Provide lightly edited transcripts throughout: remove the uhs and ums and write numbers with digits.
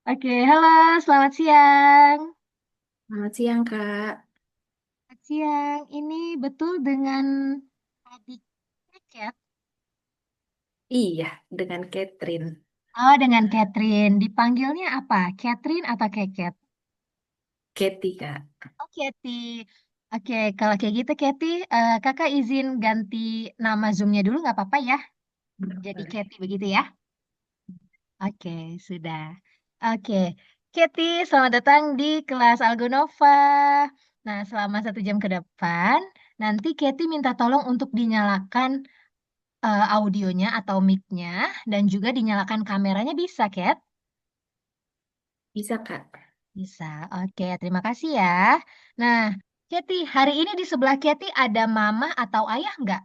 Oke, halo, selamat siang. Selamat siang, Kak. Selamat siang, ini betul dengan adik Cat? Iya, dengan Catherine. Oh, dengan Catherine. Dipanggilnya apa? Catherine atau Keket? Katy, Kak. Oh, Cathy. Oke, kalau kayak gitu, Cathy, kakak izin ganti nama Zoom-nya dulu, nggak apa-apa ya? Jadi Boleh. Cathy begitu ya? Oke, sudah. Oke, Cathy, selamat datang di kelas Algonova. Nah, selama 1 jam ke depan, nanti Cathy minta tolong untuk dinyalakan audionya atau mic-nya dan juga dinyalakan kameranya bisa, Kat? Bisa, Kak. Bisa. Oke, terima kasih ya. Nah, Kathy, hari ini di sebelah Kathy ada mama atau ayah nggak?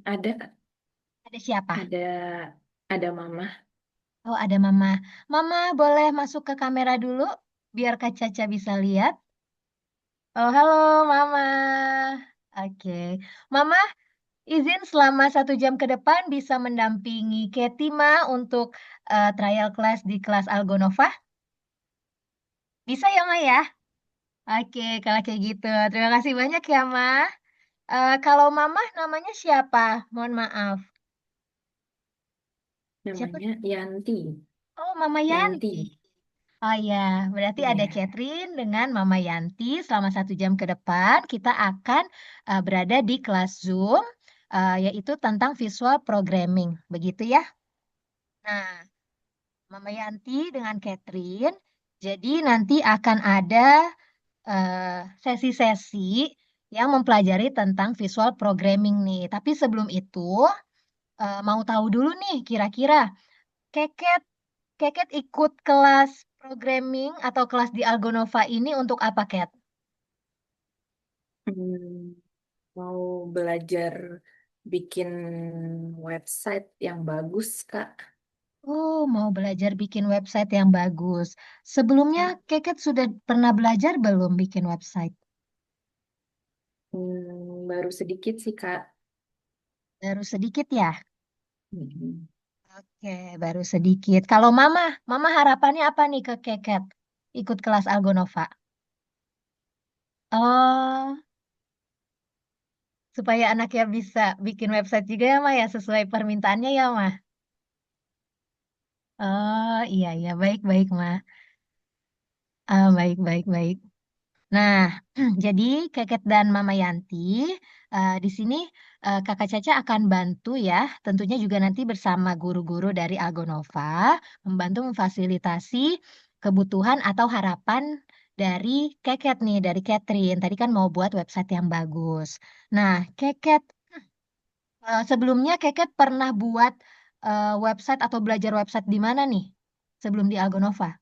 Ada, Kak. Ada siapa? Ada Mama. Oh, ada mama. Mama boleh masuk ke kamera dulu biar Kak Caca bisa lihat. Oh, halo mama. Oke. Mama, izin selama 1 jam ke depan bisa mendampingi Kathy, Ma, untuk trial class di kelas Algonova. Bisa ya, Ma ya? Oke, kalau kayak gitu. Terima kasih banyak ya, Ma. Kalau Mama namanya siapa? Mohon maaf. Siapa? Namanya Yanti. Oh, Mama Yanti. Yanti. Oh ya, berarti ada Iya. Catherine dengan Mama Yanti. Selama 1 jam ke depan, kita akan berada di kelas Zoom, yaitu tentang visual programming. Begitu ya? Nah, Mama Yanti dengan Catherine. Jadi nanti akan ada sesi-sesi yang mempelajari tentang visual programming nih. Tapi sebelum itu, mau tahu dulu nih, kira-kira Keket, Keket ikut kelas programming atau kelas di Algonova ini untuk apa, Ket? Hmm, Mau belajar bikin website yang bagus, Kak. Oh, mau belajar bikin website yang bagus. Sebelumnya, Keket sudah pernah belajar belum bikin website? Baru sedikit sih, Kak. Baru sedikit ya? Hmm, Oke, baru sedikit. Kalau Mama harapannya apa nih ke Keket? Ikut kelas Algonova. Oh, supaya anaknya bisa bikin website juga ya, Ma ya, sesuai permintaannya ya, Ma. Oh, iya iya, baik baik, Ma. Baik baik baik. Nah, jadi Keket dan Mama Yanti di sini Kakak Caca akan bantu ya, tentunya juga nanti bersama guru-guru dari Algonova membantu memfasilitasi kebutuhan atau harapan dari Keket nih, dari Catherine. Tadi kan mau buat website yang bagus. Nah, Keket sebelumnya Keket pernah buat website atau belajar website di mana nih? Sebelum di Algonova?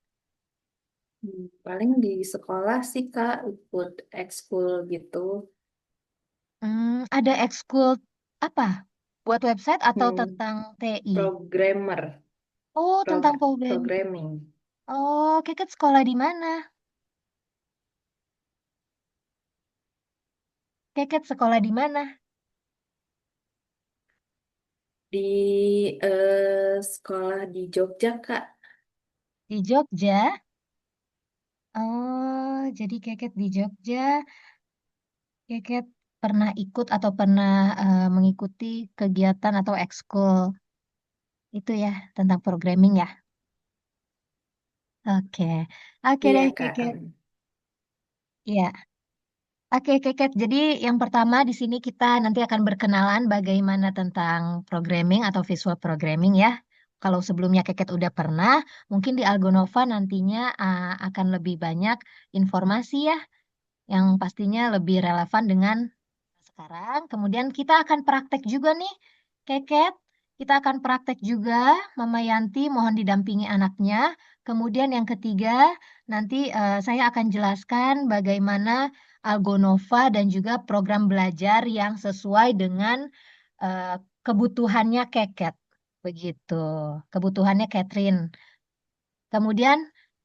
Paling di sekolah sih, Kak, ikut ekskul gitu. Ada ekskul apa? Buat website atau Hmm, tentang TI? Programmer. Oh, tentang program. Programming. Oh, Keket sekolah di mana? Keket sekolah di mana? Di sekolah di Jogja, Kak. Di Jogja. Oh, jadi Keket di Jogja. Keket pernah ikut atau pernah mengikuti kegiatan atau ekskul itu ya, tentang programming ya. Oke, oke Iya, deh Kak. Keket. Iya. Oke, Keket. Jadi yang pertama di sini kita nanti akan berkenalan bagaimana tentang programming atau visual programming ya. Kalau sebelumnya Keket udah pernah, mungkin di Algonova nantinya akan lebih banyak informasi ya, yang pastinya lebih relevan dengan sekarang. Kemudian kita akan praktek juga nih, Keket. Kita akan praktek juga, Mama Yanti mohon didampingi anaknya. Kemudian yang ketiga, nanti saya akan jelaskan bagaimana Algonova dan juga program belajar yang sesuai dengan eh, kebutuhannya Keket. Begitu, kebutuhannya Catherine. Kemudian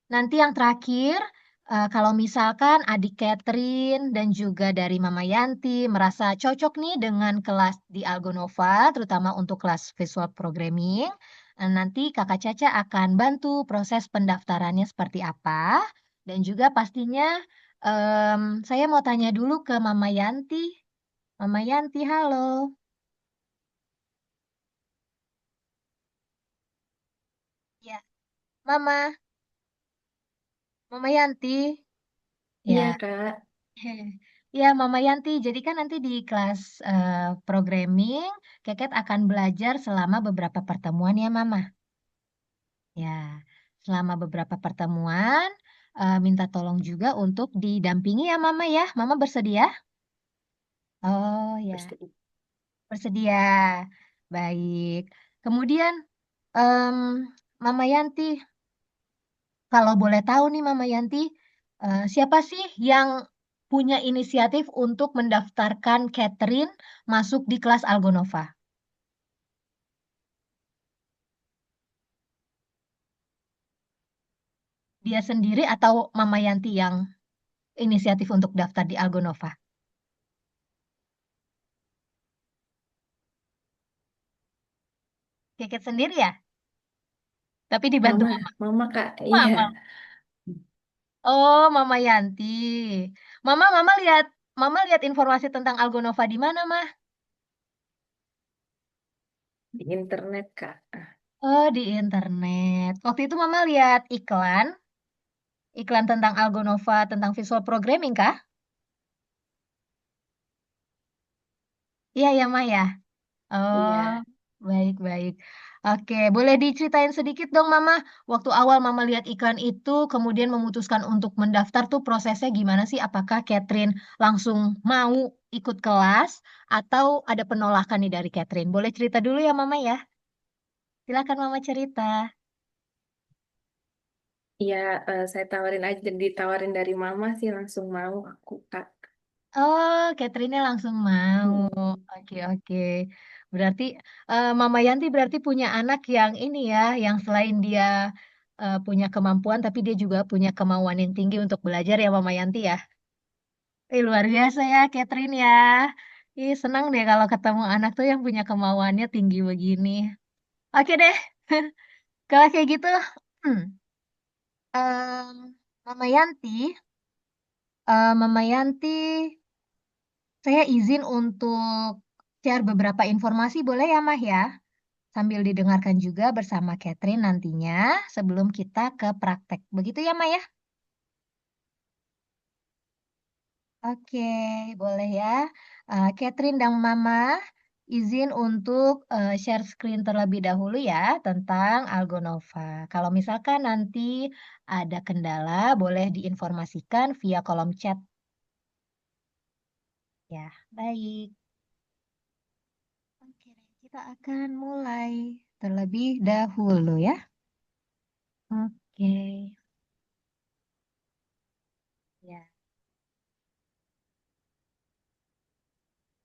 nanti yang terakhir, Kalau misalkan adik Catherine dan juga dari Mama Yanti merasa cocok nih dengan kelas di Algonova, terutama untuk kelas visual programming, nanti Kakak Caca akan bantu proses pendaftarannya seperti apa. Dan juga pastinya saya mau tanya dulu ke Mama Yanti. Mama Yanti, halo. Ya, Mama, Mama Yanti. Iya, Ya. Kak. Ya, Mama Yanti. Jadi kan nanti di kelas programming, Keket akan belajar selama beberapa pertemuan ya, Mama. Ya, selama beberapa pertemuan, minta tolong juga untuk didampingi ya, Mama ya. Mama bersedia? Oh ya, Pasti. bersedia. Baik. Kemudian, em, Mama Yanti, kalau boleh tahu nih, Mama Yanti, siapa sih yang punya inisiatif untuk mendaftarkan Catherine masuk di kelas Algonova? Dia sendiri atau Mama Yanti yang inisiatif untuk daftar di Algonova? Keket sendiri ya? Tapi dibantu Mama, Mama. Mama, Kak. Iya. Mama. Oh, Mama Yanti. Mama lihat informasi tentang Algonova di mana, Mah? Di internet, Kak. Oh, di internet. Waktu itu Mama lihat iklan tentang Algonova, tentang visual programming kah? Iya ya, Ma ya. Oh, Iya. baik-baik. Oke, boleh diceritain sedikit dong, Mama. Waktu awal Mama lihat iklan itu, kemudian memutuskan untuk mendaftar tuh prosesnya gimana sih? Apakah Catherine langsung mau ikut kelas atau ada penolakan nih dari Catherine? Boleh cerita dulu ya, Mama ya. Silakan Mama cerita. Iya, saya tawarin aja. Ditawarin dari Mama sih langsung mau aku, Kak. Oh, Catherine-nya langsung mau. Mm-mm. Oke, oke. Berarti Mama Yanti berarti punya anak yang ini ya, yang selain dia punya kemampuan, tapi dia juga punya kemauan yang tinggi untuk belajar ya, Mama Yanti ya. Luar biasa ya, Catherine ya. Ih, senang deh kalau ketemu anak tuh yang punya kemauannya tinggi begini. Oke deh, kalau kayak gitu, hmm, Mama Yanti, Mama Yanti. Saya izin untuk share beberapa informasi, boleh ya, Mah ya? Sambil didengarkan juga bersama Catherine nantinya sebelum kita ke praktek. Begitu ya, Mah ya? Oke, boleh ya. Catherine dan Mama izin untuk share screen terlebih dahulu ya tentang Algonova. Kalau misalkan nanti ada kendala, boleh diinformasikan via kolom chat ya. Baik. Oke, kita akan mulai terlebih dahulu ya. Oke, ya.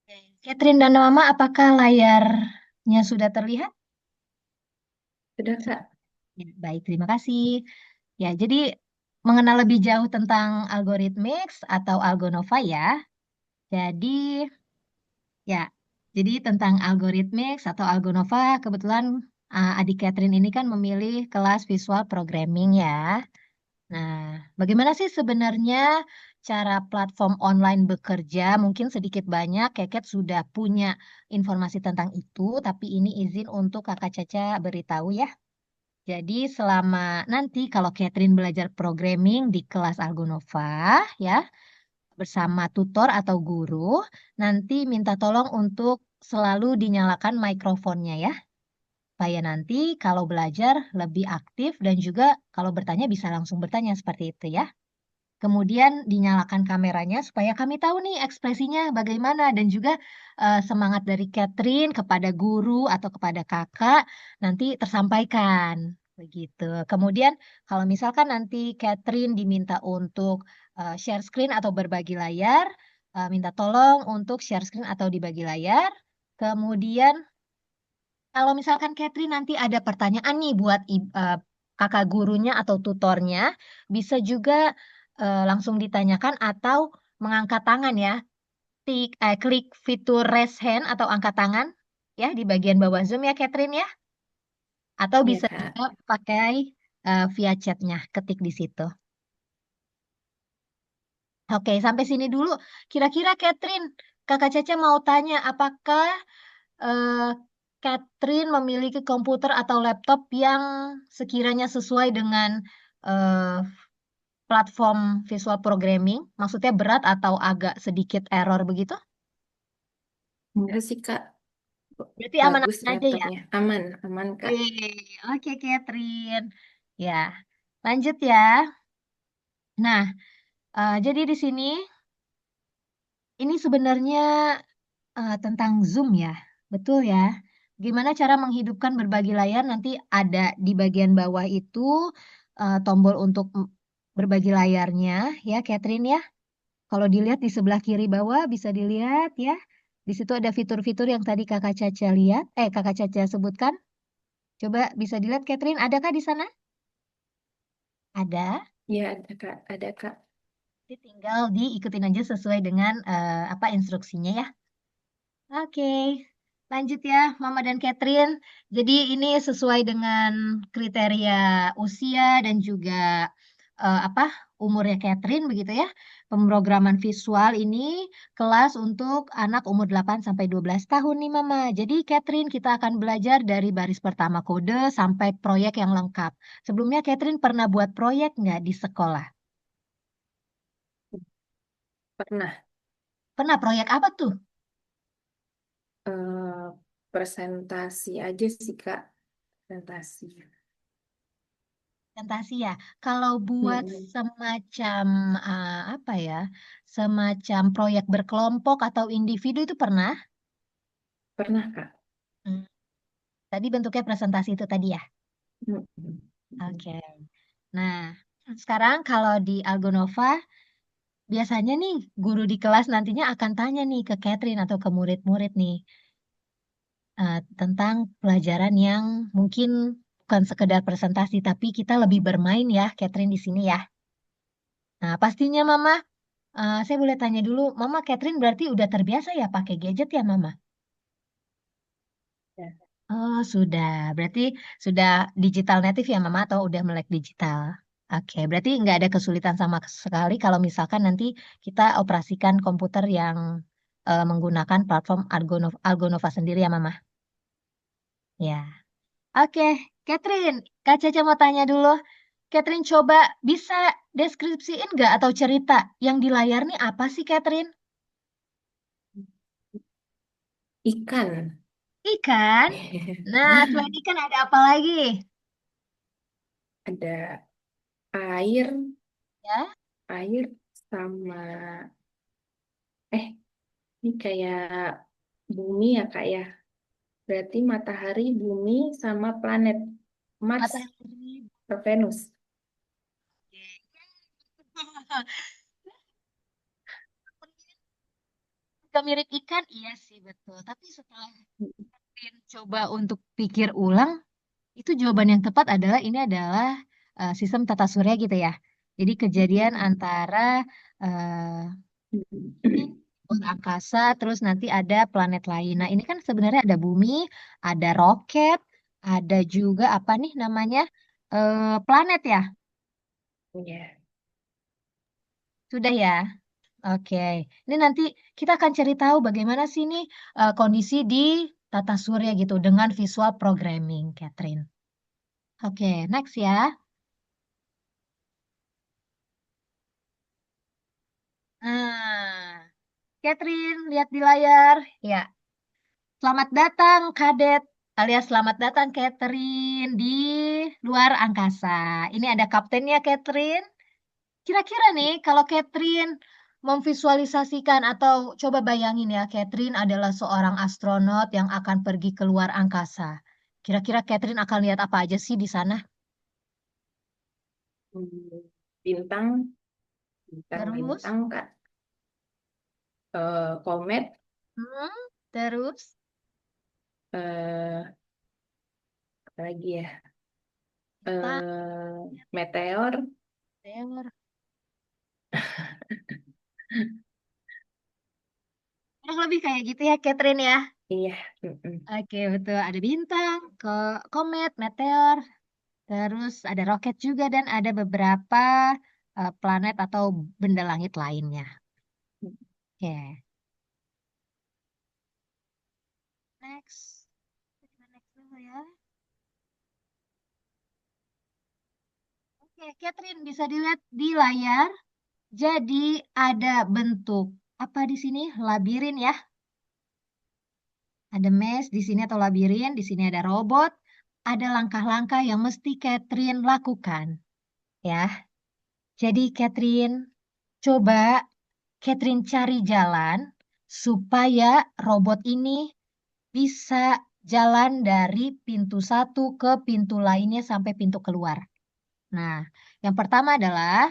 Oke. Catherine dan Mama, apakah layarnya sudah terlihat? Sudah, Sudah. Kak. Ya, baik, terima kasih. Ya, jadi mengenal lebih jauh tentang algorithmics atau Algonova ya. Jadi, ya, jadi tentang algorithmics atau Algonova, kebetulan adik Catherine ini kan memilih kelas visual programming ya. Nah, bagaimana sih sebenarnya cara platform online bekerja? Mungkin sedikit banyak Keket sudah punya informasi tentang itu, tapi ini izin untuk Kakak Caca beritahu ya. Jadi selama nanti kalau Catherine belajar programming di kelas Algonova ya, bersama tutor atau guru, nanti minta tolong untuk selalu dinyalakan mikrofonnya ya, supaya nanti kalau belajar lebih aktif dan juga kalau bertanya bisa langsung bertanya seperti itu ya. Kemudian dinyalakan kameranya supaya kami tahu nih ekspresinya bagaimana dan juga semangat dari Catherine kepada guru atau kepada kakak nanti tersampaikan begitu. Kemudian kalau misalkan nanti Catherine diminta untuk share screen atau berbagi layar, minta tolong untuk share screen atau dibagi layar. Kemudian kalau misalkan Catherine nanti ada pertanyaan nih buat kakak gurunya atau tutornya, bisa juga langsung ditanyakan atau mengangkat tangan ya. Klik fitur raise hand atau angkat tangan ya di bagian bawah Zoom ya, Catherine ya. Atau Iya, bisa juga Kak. pakai via chatnya, ketik di situ. Oke, sampai sini dulu. Kira-kira Catherine, Kakak Caca mau tanya, apakah eh, Catherine memiliki komputer atau laptop yang sekiranya sesuai dengan eh, platform visual programming? Maksudnya berat atau agak sedikit error begitu? Enggak sih, Kak. Berarti Bagus aman-aman aja ya? laptopnya. Aman, aman, Kak. Wih, oke Catherine. Ya, lanjut ya. Nah, jadi di sini ini sebenarnya tentang Zoom ya, betul ya. Gimana cara menghidupkan berbagi layar? Nanti ada di bagian bawah itu tombol untuk berbagi layarnya ya, Catherine ya. Kalau dilihat di sebelah kiri bawah bisa dilihat ya. Di situ ada fitur-fitur yang tadi Kakak Caca lihat, Kakak Caca sebutkan. Coba bisa dilihat, Catherine, adakah di sana? Ada. Iya, ada, Kak. Ada, Kak. Jadi tinggal diikutin aja sesuai dengan apa instruksinya ya. Oke, lanjut ya, Mama dan Catherine. Jadi ini sesuai dengan kriteria usia dan juga apa umurnya Catherine begitu ya. Pemrograman visual ini kelas untuk anak umur 8 sampai 12 tahun nih Mama. Jadi Catherine kita akan belajar dari baris pertama kode sampai proyek yang lengkap. Sebelumnya Catherine pernah buat proyek nggak di sekolah? Pernah Pernah proyek apa tuh? eh, presentasi aja sih, Kak. Presentasi. Presentasi ya. Kalau buat Mm-mm. semacam apa ya, semacam proyek berkelompok atau individu itu pernah? Pernah, Kak. Hmm. Tadi bentuknya presentasi itu tadi ya. Mm-mm. Oke. Nah, sekarang kalau di Algonova biasanya nih guru di kelas nantinya akan tanya nih ke Catherine atau ke murid-murid nih tentang pelajaran yang mungkin bukan sekedar presentasi tapi kita lebih bermain ya, Catherine di sini ya. Nah, pastinya Mama. Saya boleh tanya dulu, Mama Catherine berarti udah terbiasa ya pakai gadget ya, Mama? Ya. Oh, sudah. Berarti sudah digital native ya, Mama, atau udah melek digital? Oke, berarti nggak ada kesulitan sama sekali kalau misalkan nanti kita operasikan komputer yang menggunakan platform Algonova sendiri ya, Mama? Ya. Oke, Catherine, Kak Caca mau tanya dulu. Catherine coba bisa deskripsiin nggak atau cerita yang di layar nih apa sih, Catherine? Ikan. Ikan. Nah, selain ikan ada apa lagi? Ada air, Ya, air sama eh ini kayak bumi ya, Kak ya. Berarti matahari, bumi sama planet Mars matahari. atau Venus. Jika mirip ikan, iya sih betul. Tapi setelah coba untuk pikir ulang, itu jawaban yang tepat adalah ini adalah sistem tata surya gitu ya. Jadi kejadian antara ini luar angkasa, terus nanti ada planet lain. Nah, ini kan sebenarnya ada bumi, ada roket, ada juga apa nih namanya planet ya. Iya. Sudah ya. Oke, ini nanti kita akan cari tahu bagaimana sih nih kondisi di tata surya gitu dengan visual programming, Catherine. Oke, next ya. Nah, Catherine, lihat di layar. Ya, selamat datang, Kadet. Alias selamat datang, Catherine, di luar angkasa. Ini ada kaptennya, Catherine. Kira-kira nih, kalau Catherine memvisualisasikan atau coba bayangin ya, Catherine adalah seorang astronot yang akan pergi ke luar angkasa. Kira-kira Catherine akan lihat apa aja sih di sana? Bintang, Terus, bintang, Kak. Komet, hmm, terus, eh, apa lagi ya? kita Meteor, meteor, Kurang lebih kayak gitu ya, Catherine ya. Iya. Mm-mm. Oke, betul. Ada bintang, komet, meteor, terus ada roket juga, dan ada beberapa planet atau benda langit lainnya. Oke, next. Kita next dulu ya. Oke, Catherine bisa dilihat di layar. Jadi ada bentuk apa di sini? Labirin ya. Ada maze di sini atau labirin. Di sini ada robot. Ada langkah-langkah yang mesti Catherine lakukan. Ya, jadi Catherine coba Catherine cari jalan supaya robot ini bisa jalan dari pintu satu ke pintu lainnya sampai pintu keluar. Nah, yang pertama adalah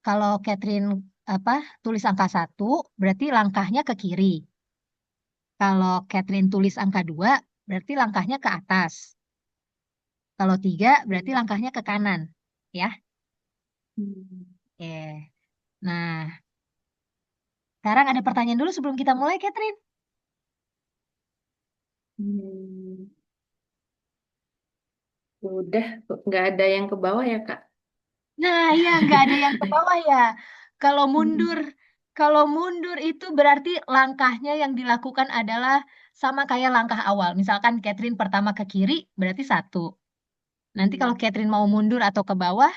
kalau Catherine apa tulis angka satu, berarti langkahnya ke kiri. Kalau Catherine tulis angka dua, berarti langkahnya ke atas. Kalau tiga, berarti langkahnya ke kanan. Ya, Hmm. oke. Nah, sekarang ada pertanyaan dulu sebelum kita mulai, Catherine. Hmm. Udah, nggak ada yang ke bawah ya, Kak? Nah, iya nggak ada yang ke bawah ya. Kalau mundur, Mm-mm. kalau mundur itu berarti langkahnya yang dilakukan adalah sama kayak langkah awal. Misalkan Catherine pertama ke kiri, berarti satu. Nanti kalau Catherine mau mundur atau ke bawah,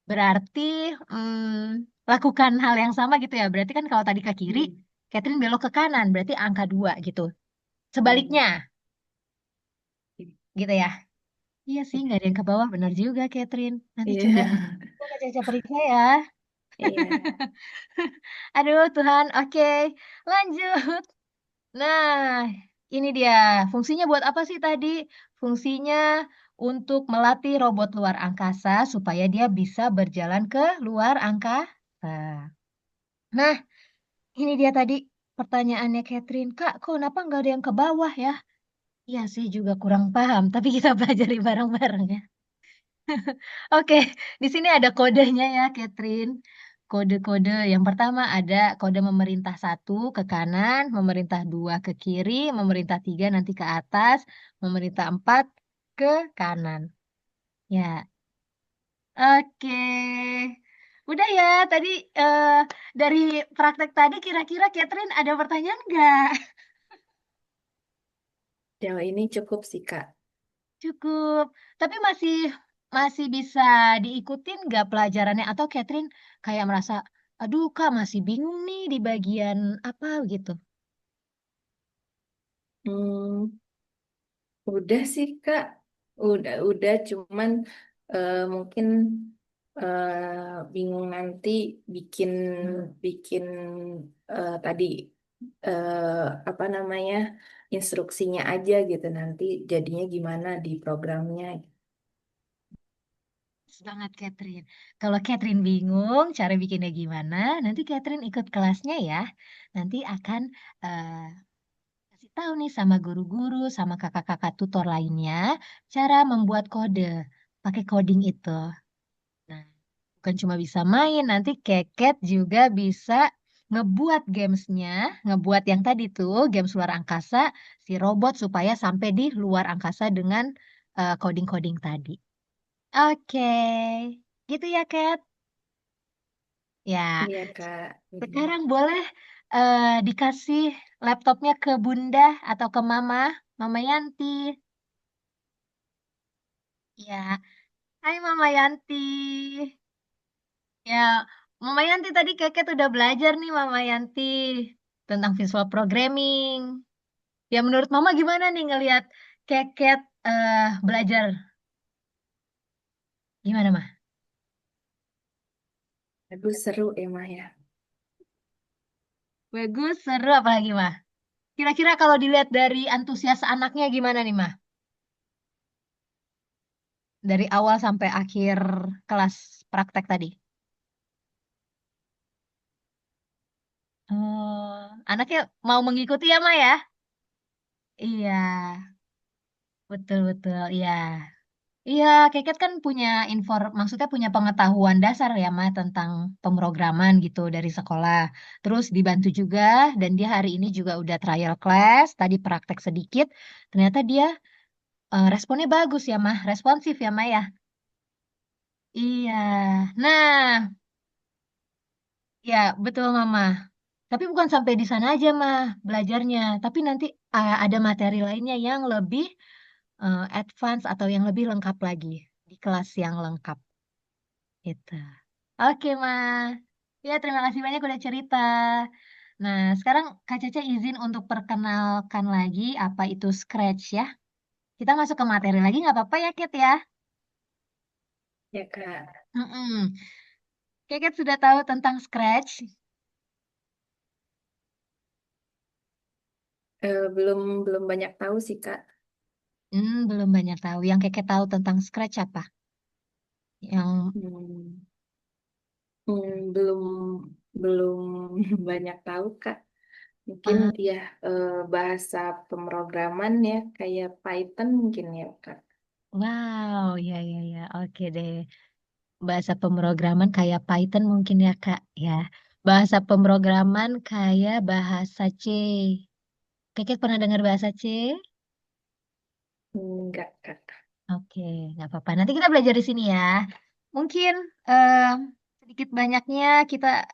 berarti lakukan hal yang sama gitu ya. Berarti kan kalau tadi ke kiri, Hmm. Catherine belok ke kanan, berarti angka dua gitu. Hmm. Sebaliknya, gitu ya. Iya sih, nggak ada yang ke bawah, benar juga, Catherine. Nanti Iya. coba, coba Caca periksa ya. Iya. Aduh Tuhan, oke. Lanjut. Nah, ini dia. Fungsinya buat apa sih tadi? Fungsinya untuk melatih robot luar angkasa supaya dia bisa berjalan ke luar angkasa. Nah, ini dia tadi pertanyaannya Catherine. Kak, kok kenapa nggak ada yang ke bawah ya? Iya sih juga kurang paham, tapi kita pelajari bareng-bareng ya. Oke, di sini ada kodenya ya, Catherine. Kode-kode yang pertama ada kode memerintah satu ke kanan, memerintah dua ke kiri, memerintah tiga nanti ke atas, memerintah empat ke kanan. Ya, oke. Udah ya, tadi eh, dari praktek tadi kira-kira Catherine ada pertanyaan nggak? Jauh ini cukup sih, Kak. Cukup. Tapi masih masih bisa diikutin nggak pelajarannya atau Catherine kayak merasa, aduh Kak masih bingung nih di bagian apa gitu. Hmm, udah sih, Kak. Udah. Cuman mungkin bingung nanti bikin bikin tadi apa namanya instruksinya aja gitu nanti jadinya gimana di programnya. Pas banget Catherine. Kalau Catherine bingung cara bikinnya gimana, nanti Catherine ikut kelasnya ya. Nanti akan eh, kasih tahu nih sama guru-guru, sama kakak-kakak tutor lainnya cara membuat kode pakai coding itu. Nah, bukan cuma bisa main, nanti Keket juga bisa ngebuat gamesnya, ngebuat yang tadi tuh, games luar angkasa, si robot supaya sampai di luar angkasa dengan coding-coding tadi. Oke, gitu ya, Kat. Ya, Iya, Kak. Hmm. sekarang boleh dikasih laptopnya ke Bunda atau ke Mama Yanti. Ya, hai Mama Yanti. Ya, Mama Yanti tadi Keket udah belajar nih Mama Yanti tentang visual programming. Ya menurut Mama gimana nih ngelihat Keket belajar? Gimana Mah? Aduh, seru emang ya. Bagus, seru apalagi Mah? Kira-kira kalau dilihat dari antusias anaknya gimana nih Mah? Dari awal sampai akhir kelas praktek tadi. Oh, anaknya mau mengikuti ya Mah ya? Iya, betul-betul. Iya. Iya, Keket kan punya maksudnya punya pengetahuan dasar ya, Ma, tentang pemrograman gitu dari sekolah. Terus dibantu juga, dan dia hari ini juga udah trial class, tadi praktek sedikit. Ternyata dia responnya bagus ya, Ma, responsif ya, Ma ya. Iya, nah, ya betul, Mama. Tapi bukan sampai di sana aja, Ma, belajarnya. Tapi nanti ada materi lainnya yang lebih advance atau yang lebih lengkap lagi di kelas yang lengkap. Gitu. Oke, Ma. Ya, terima kasih banyak udah cerita. Nah, sekarang Kak Caca izin untuk perkenalkan lagi apa itu Scratch ya. Kita masuk ke materi lagi nggak apa-apa ya, Kat ya? Ya Kak. Mm-mm. Kat sudah tahu tentang Scratch? Belum belum banyak tahu sih Kak. Belum banyak tahu. Yang Keket tahu tentang Scratch apa? Yang, Hmm, belum belum banyak tahu Kak. Mungkin ah, ya bahasa pemrograman ya kayak Python mungkin ya Kak. wow, ya, ya, ya. Oke deh. Bahasa pemrograman kayak Python mungkin ya, Kak. Ya. Bahasa pemrograman kayak bahasa C. Keket pernah dengar bahasa C? Enggak Kak. Oke, nggak apa-apa. Nanti kita belajar di sini ya. Mungkin eh, sedikit banyaknya kita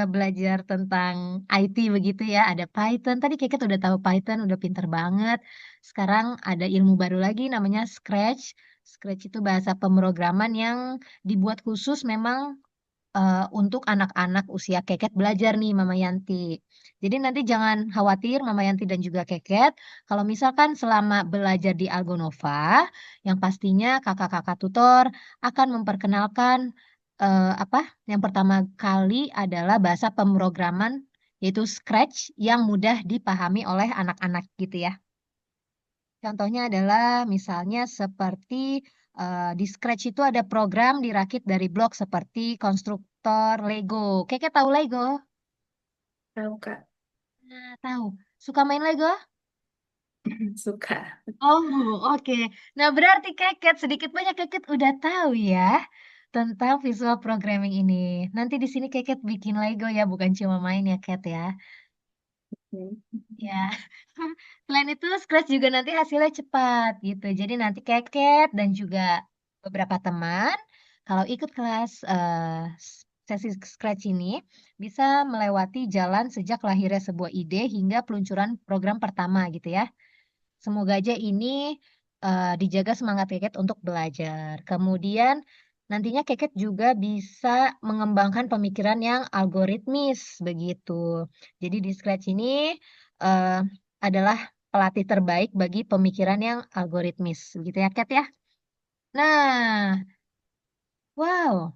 belajar tentang IT begitu ya. Ada Python. Tadi Keket udah tahu Python, udah pinter banget. Sekarang ada ilmu baru lagi namanya Scratch. Scratch itu bahasa pemrograman yang dibuat khusus memang untuk anak-anak usia Keket belajar nih Mama Yanti. Jadi nanti jangan khawatir Mama Yanti dan juga Keket. Kalau misalkan selama belajar di Algonova, yang pastinya kakak-kakak tutor akan memperkenalkan apa? Yang pertama kali adalah bahasa pemrograman yaitu Scratch yang mudah dipahami oleh anak-anak gitu ya. Contohnya adalah misalnya seperti di Scratch itu ada program dirakit dari blok seperti konstruktor Lego. Keke tahu Lego? Tahu Kak. Nah, tahu. Suka main Lego? Suka. Oh, oke. Nah, berarti Keket sedikit banyak Keket udah tahu ya tentang visual programming ini. Nanti di sini Keket bikin Lego ya, bukan cuma main ya, Ket ya. Hmm. Ya, selain itu Scratch juga nanti hasilnya cepat gitu. Jadi nanti Keket dan juga beberapa teman kalau ikut kelas sesi Scratch ini bisa melewati jalan sejak lahirnya sebuah ide hingga peluncuran program pertama gitu ya. Semoga aja ini dijaga semangat Keket untuk belajar. Kemudian nantinya Keket juga bisa mengembangkan pemikiran yang algoritmis begitu. Jadi di Scratch ini eh, adalah pelatih terbaik bagi pemikiran yang algoritmis. Begitu ya, Kat ya? Nah, wow,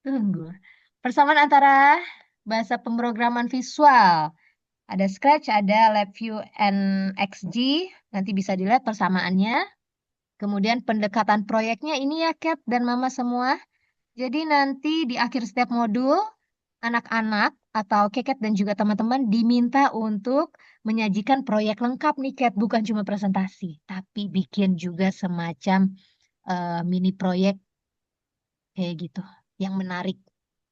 tunggu. Persamaan antara bahasa pemrograman visual. Ada Scratch, ada LabVIEW and XG. Nanti bisa dilihat persamaannya. Kemudian pendekatan proyeknya ini ya, Kat dan Mama semua. Jadi nanti di akhir setiap modul, anak-anak atau Keket dan juga teman-teman diminta untuk menyajikan proyek lengkap nih, Kat. Bukan cuma presentasi, tapi bikin juga semacam mini proyek kayak gitu. Yang menarik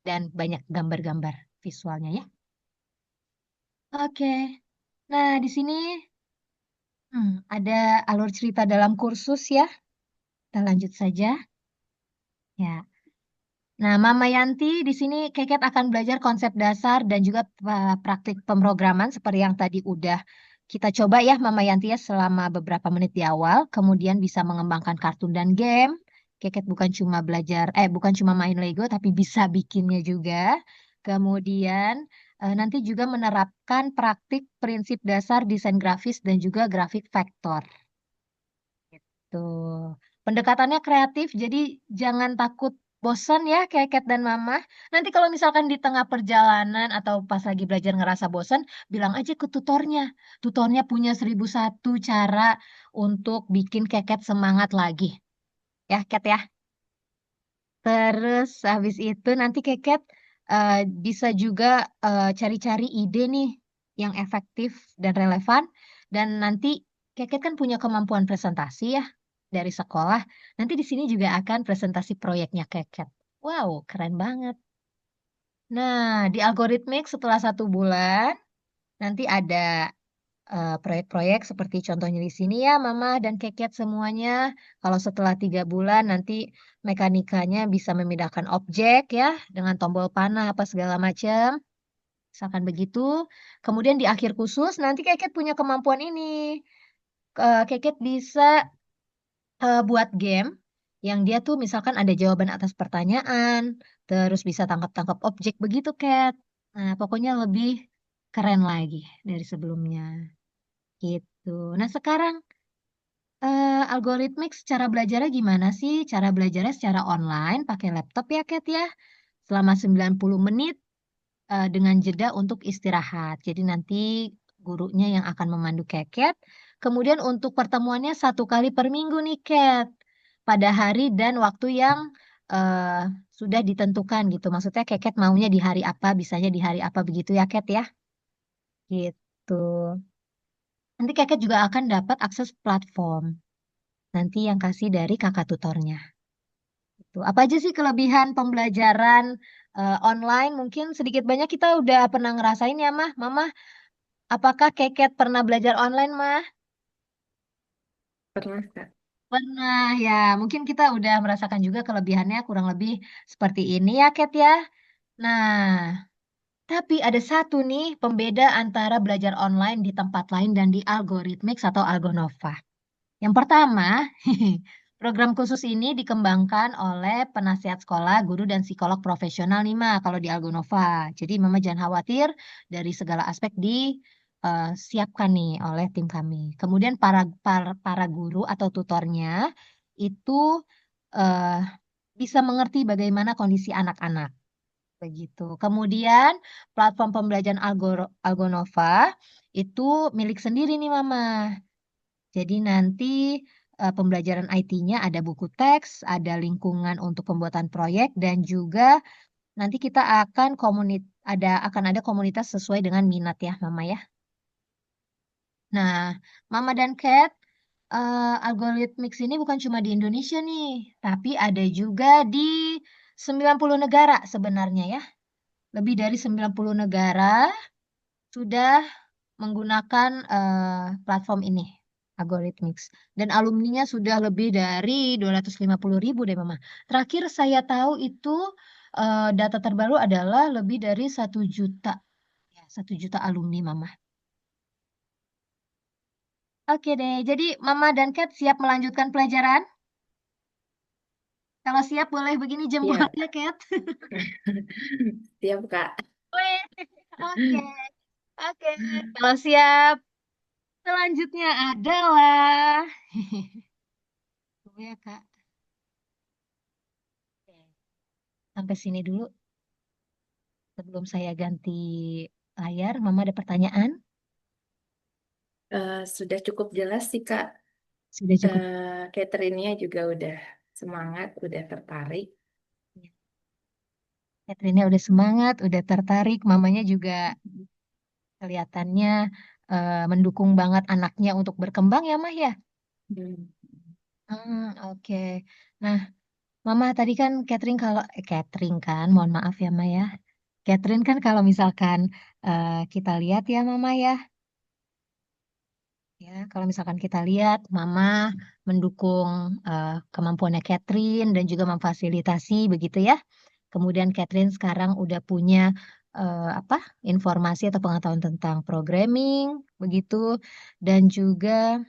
dan banyak gambar-gambar visualnya ya. Oke. Nah, di sini ada alur cerita dalam kursus ya. Kita lanjut saja. Ya. Nah, Mama Yanti di sini Keket akan belajar konsep dasar dan juga praktik pemrograman seperti yang tadi udah kita coba ya Mama Yanti ya selama beberapa menit di awal, kemudian bisa mengembangkan kartun dan game. Keket bukan cuma main Lego tapi bisa bikinnya juga. Kemudian nanti juga menerapkan praktik prinsip dasar desain grafis dan juga grafik vektor. Tuh, pendekatannya kreatif, jadi jangan takut bosan ya kayak Kat dan Mama. Nanti kalau misalkan di tengah perjalanan atau pas lagi belajar ngerasa bosan, bilang aja ke tutornya. Tutornya punya 1001 cara untuk bikin Keket semangat lagi. Ya, Kat ya. Terus habis itu nanti Keket eh, bisa juga cari-cari ide nih yang efektif dan relevan. Dan nanti Keket kan punya kemampuan presentasi ya. dari sekolah. Nanti di sini juga akan presentasi proyeknya Keket. Wow, keren banget. Nah, di algoritmik setelah 1 bulan, nanti ada proyek-proyek seperti contohnya di sini ya, Mama dan Keket semuanya. Kalau setelah 3 bulan nanti mekanikanya bisa memindahkan objek ya, dengan tombol panah apa segala macam. Misalkan begitu. Kemudian di akhir kursus nanti Keket punya kemampuan ini. Keket bisa buat game yang dia tuh misalkan ada jawaban atas pertanyaan, terus bisa tangkap-tangkap objek begitu, Cat. Nah, pokoknya lebih keren lagi dari sebelumnya. Gitu. Nah, sekarang algoritmik secara belajarnya gimana sih? Cara belajarnya secara online pakai laptop ya, Cat ya. Selama 90 menit dengan jeda untuk istirahat. Jadi nanti gurunya yang akan memandu Keket. Kemudian untuk pertemuannya 1 kali per minggu nih, Cat. Pada hari dan waktu yang eh, sudah ditentukan gitu. Maksudnya Keket maunya di hari apa, bisanya di hari apa begitu ya, Cat ya. Gitu. Nanti Keket juga akan dapat akses platform. Nanti yang kasih dari kakak tutornya. Gitu. Apa aja sih kelebihan pembelajaran online? Mungkin sedikit banyak kita udah pernah ngerasain ya, Mah. Mama, apakah Keket pernah belajar online, Mah? Pernah, Kak. Pernah ya. Mungkin kita udah merasakan juga kelebihannya kurang lebih seperti ini ya, Ket ya. Nah, tapi ada satu nih pembeda antara belajar online di tempat lain dan di Algorithmix atau Algonova. Yang pertama, program khusus ini dikembangkan oleh penasihat sekolah, guru, dan psikolog profesional nih, Ma, kalau di Algonova. Jadi, Mama jangan khawatir dari segala aspek disiapkan nih oleh tim kami. Kemudian para guru atau tutornya itu eh, bisa mengerti bagaimana kondisi anak-anak. Begitu. Kemudian platform pembelajaran Algonova itu milik sendiri nih, Mama. Jadi nanti pembelajaran IT-nya ada buku teks, ada lingkungan untuk pembuatan proyek, dan juga nanti kita akan ada komunitas sesuai dengan minat ya, Mama ya. Nah, Mama dan Kat, Algorithmix ini bukan cuma di Indonesia nih, tapi ada juga di 90 negara sebenarnya ya. Lebih dari 90 negara sudah menggunakan platform ini, Algorithmix. Dan alumninya sudah lebih dari 250.000 deh, Mama. Terakhir saya tahu itu data terbaru adalah lebih dari 1 juta. Ya, 1 juta alumni, Mama. Oke deh, jadi Mama dan Kat siap melanjutkan pelajaran? Kalau siap, boleh begini Iya, jempolnya, Kat. siap, Kak. Weh, oke, oke. Kalau siap, selanjutnya adalah... Tunggu ya, Kak. Oke. Sampai sini dulu. Sebelum saya ganti layar, Mama ada pertanyaan? Sudah cukup jelas sih, Kak. Sudah cukup. Catherine-nya juga udah semangat, udah tertarik. Catherine udah semangat, udah tertarik. Mamanya juga kelihatannya mendukung banget anaknya untuk berkembang ya, Mah ya? Hmm. Oke. Nah, Mama tadi kan Catherine kan, mohon maaf ya, Mah ya. Catherine kan kalau misalkan kita lihat ya, Mama ya. Ya, kalau misalkan kita lihat, Mama mendukung kemampuannya Catherine dan juga memfasilitasi begitu ya. Kemudian Catherine sekarang udah punya apa informasi atau pengetahuan tentang programming begitu. Dan juga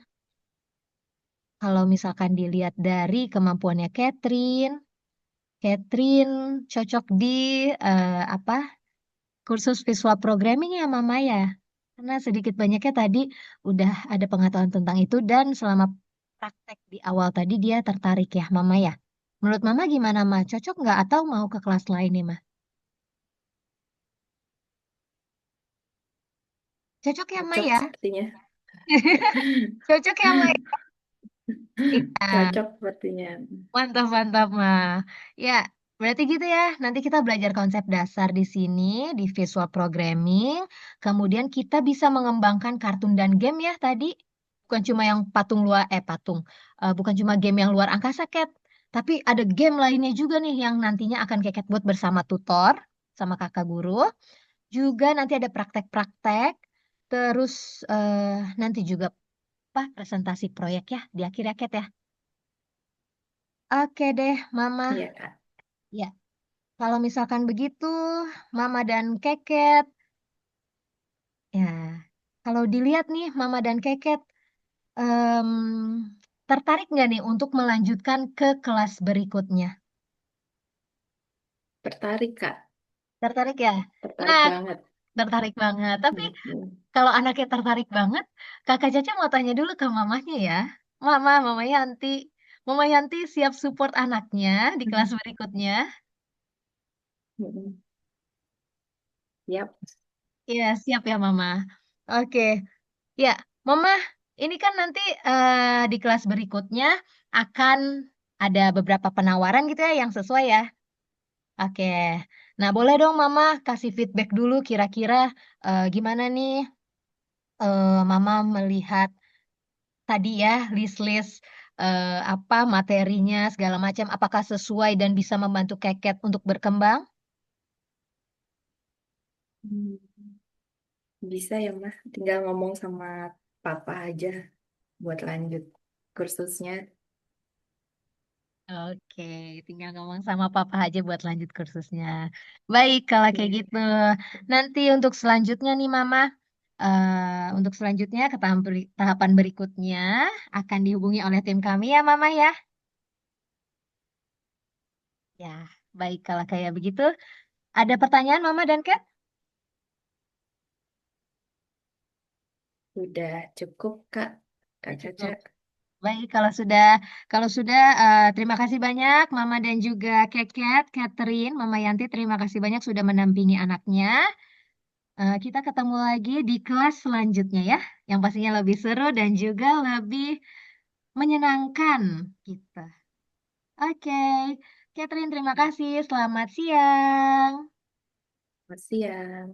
kalau misalkan dilihat dari kemampuannya Catherine, Catherine cocok di apa kursus visual programming ya Mama ya. Karena sedikit banyaknya tadi udah ada pengetahuan tentang itu dan selama praktek di awal tadi dia tertarik ya Mama ya. Menurut Mama gimana Ma? Cocok nggak atau mau ke kelas lain nih Ma? Cocok ya Ma Cocok ya? sepertinya. Cocok ya Ma? Iya, Cocok sepertinya. mantap mantap Ma. Ya, berarti gitu ya. Nanti kita belajar konsep dasar di sini di visual programming. Kemudian kita bisa mengembangkan kartun dan game ya tadi. bukan cuma yang bukan cuma game yang luar angkasa, Cat. Tapi ada game lainnya juga nih yang nantinya akan Keket buat bersama tutor, sama kakak guru. Juga nanti ada praktek-praktek, terus nanti juga apa presentasi proyek ya di akhir ya, Cat ya. Oke deh, Mama. Iya, Kak. Ya, kalau misalkan begitu, Mama dan Keket, ya, kalau dilihat nih, Mama dan Keket, em, tertarik nggak nih untuk melanjutkan ke kelas berikutnya? Tertarik, Kak. Tertarik ya? Tertarik Nah, banget. tertarik banget. Tapi Mm-mm. kalau anaknya tertarik banget, Kakak Caca mau tanya dulu ke mamahnya ya. Mama Yanti. Mama Yanti siap support anaknya di kelas berikutnya. Mm-mm. Yap. Iya, siap ya, Mama. Oke. Ya, Mama, ini kan nanti di kelas berikutnya akan ada beberapa penawaran gitu ya yang sesuai ya. Oke. Nah, boleh dong Mama kasih feedback dulu kira-kira gimana nih Mama melihat tadi ya list-list apa materinya segala macam apakah sesuai dan bisa membantu Keket untuk berkembang? Hmm. Bisa ya, Mas. Tinggal ngomong sama papa aja buat lanjut kursusnya. Oke, tinggal ngomong sama Papa aja buat lanjut kursusnya. Baik, kalau kayak Iya. gitu. Nanti untuk selanjutnya nih Mama, untuk selanjutnya ke tahapan berikutnya akan dihubungi oleh tim kami ya Mama ya. Ya, baik kalau kayak begitu. Ada pertanyaan Mama dan Kat? Udah cukup, Kak. Kak Sudah Caca. cukup. Baik, kalau sudah, terima kasih banyak Mama dan juga Keket, Catherine, Mama Yanti, terima kasih banyak sudah mendampingi anaknya. Kita ketemu lagi di kelas selanjutnya ya, yang pastinya lebih seru dan juga lebih menyenangkan kita. Oke, Catherine, terima kasih. Selamat siang. Masih ya.